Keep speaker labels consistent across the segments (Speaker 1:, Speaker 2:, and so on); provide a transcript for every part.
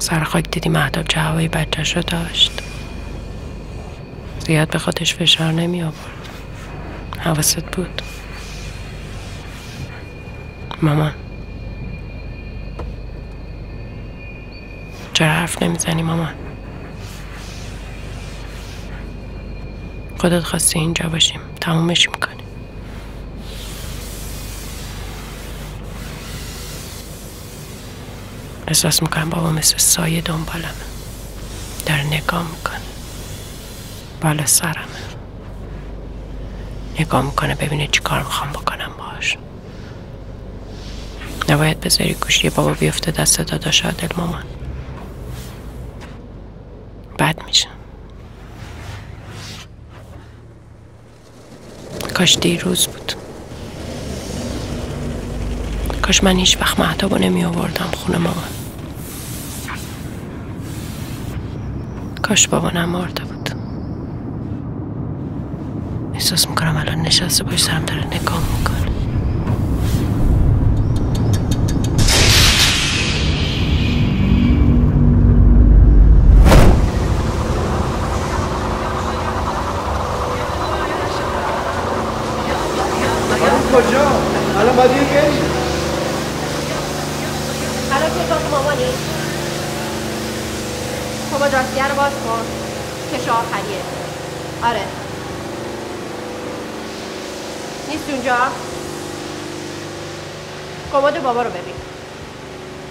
Speaker 1: سر خاک دیدی مهتاب چه هوایی بچه‌شو داشت. زیاد به خودش فشار نمی آورد. حواست بود. مامان چرا حرف نمیزنی مامان؟ خودت خواستی اینجا باشیم، تمومش میکنی. احساس میکنم بابا مثل سایه دنبالمه، داره نگاه میکنه، بالا سرمه، نگاه میکنه ببینه چی کار میخوام بکنم باهاش. نباید بذاری گوشی بابا بیفته دست داداش عادل مامان، بد میشه. کاش دیروز بود، کاش من هیچ وقت مهتابو نمی آوردم خونه مامان، کاش بابا نمارده بود. احساس میکنم الان نشسته پشت سرم داره نگاه میکنه.
Speaker 2: کجا؟ الان باید بریم.
Speaker 3: الان که اتاق مامانی بابا جاستیه رو باز کن، کش آخریه. آره نیست اونجا. کمد بابا رو ببین.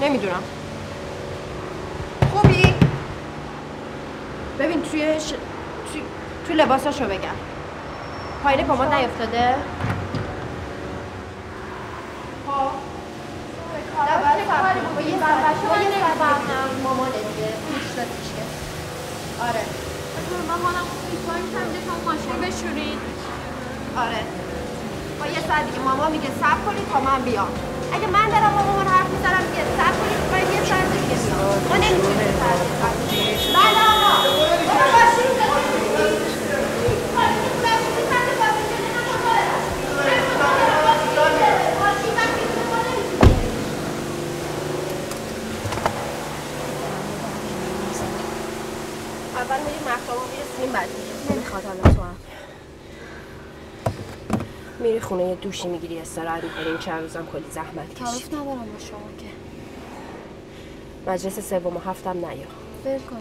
Speaker 3: نمیدونم خوبی؟ ببین توی لباساشو بگم. پایین کمد نیفتاده؟ مامان دیگه میشتاتیش که آره من حالم خوبی کنید تا ماشین بشورید. آره با یه ساعت دیگه مامان میگه صبر کنید تا من بیام. اگه من دارم با مامان حرف میزنم میگه صبر کنید باید یه ساعت دیگه بیام. ما نمیتونیم بله آقا بابا باشیم اول میریم مهتابو میرسیم بعد نمیخواد حالا تو هم میری خونه یه دوشی میگیری استراحت میکنی. این چند روزم کلی زحمت کشید.
Speaker 4: تعارف ندارم با شما که
Speaker 3: مجلس 3 و 7 نیا
Speaker 4: ول کن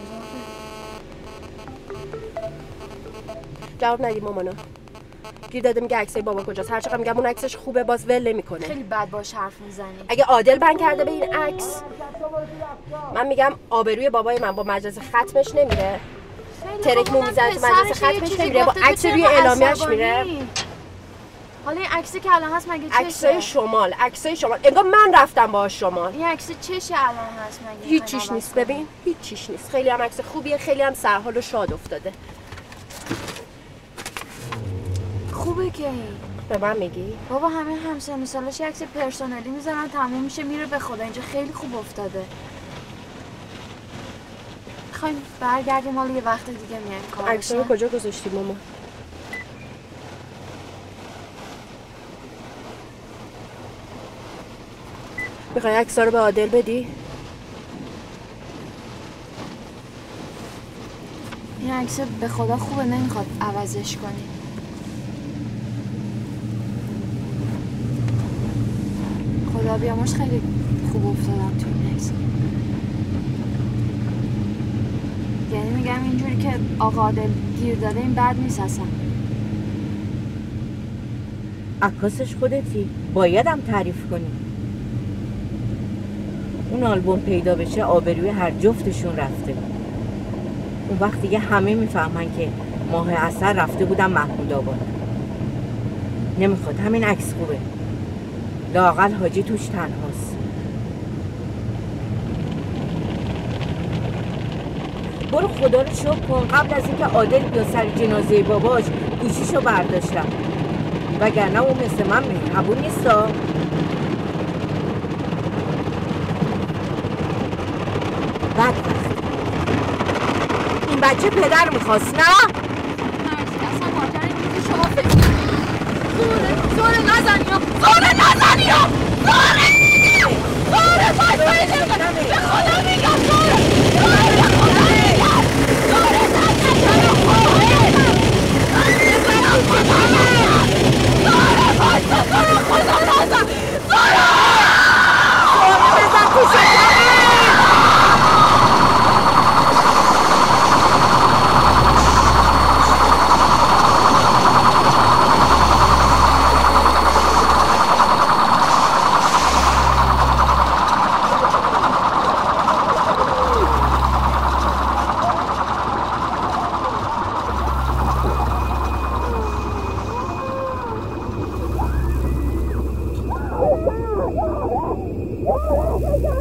Speaker 3: جواب ندی مامانو. گیر داده میگه عکسای بابا کجاست. هر چقدر میگم اون عکسش خوبه باز ول نمیکنه.
Speaker 4: خیلی بد باش حرف میزنی.
Speaker 3: اگه عادل بند کرده به این عکس من میگم آبروی بابای من با مجلس ختمش نمیره. ترک مو میزنه تو مجلس ختمش نمیره، با عکس روی اعلامیه‌اش میره.
Speaker 4: حالا این عکسی که الان هست مگه چشه؟
Speaker 3: عکسای شمال انگار من رفتم باهاش شمال.
Speaker 4: این عکس چشه الان هست مگه؟
Speaker 3: هیچیش نیست. ببین هیچیش نیست. خیلی هم عکس خوبیه، خیلی هم سرحال و شاد افتاده.
Speaker 4: خوبه که
Speaker 3: به من میگی؟
Speaker 4: بابا همه همسن و سالش عکس پرسونالی میذارن تموم میشه میره به خدا. اینجا خیلی خوب افتاده. خواهیم برگردیم حالا یه وقت دیگه میایم کار.
Speaker 3: عکس رو کجا گذاشتی ماما؟ میخوای عکس‌ها رو به عادل بدی؟
Speaker 4: این عکس به خدا خوبه نمیخواد عوضش کنی. خدا بیامرز خیلی خوب افتادم تو این عکس. یعنی میگم اینجوری که آقا عادل گیر داده این بد نیست اصلا.
Speaker 5: عکاسش خودتی، بایدم تعریف کنی. اون آلبوم پیدا بشه آبروی هر جفتشون رفته. اون وقت دیگه همه میفهمن که ماه عسل رفته بودن محمود آباد. نمیخواد همین عکس خوبه. لااقل حاجی توش تنهاست. برو خدا رو شکر کن قبل از اینکه عادل بیاد سر جنازه باباش گوشیشو برداشتم. وگرنه اون مثل من مهربون نیستا. بدبخت این بچه پدر میخواست نه؟
Speaker 4: اصلا ماجرا اینه که شما فکر زوره نزنیم زوره پای به خدا میگم زوره
Speaker 3: مادر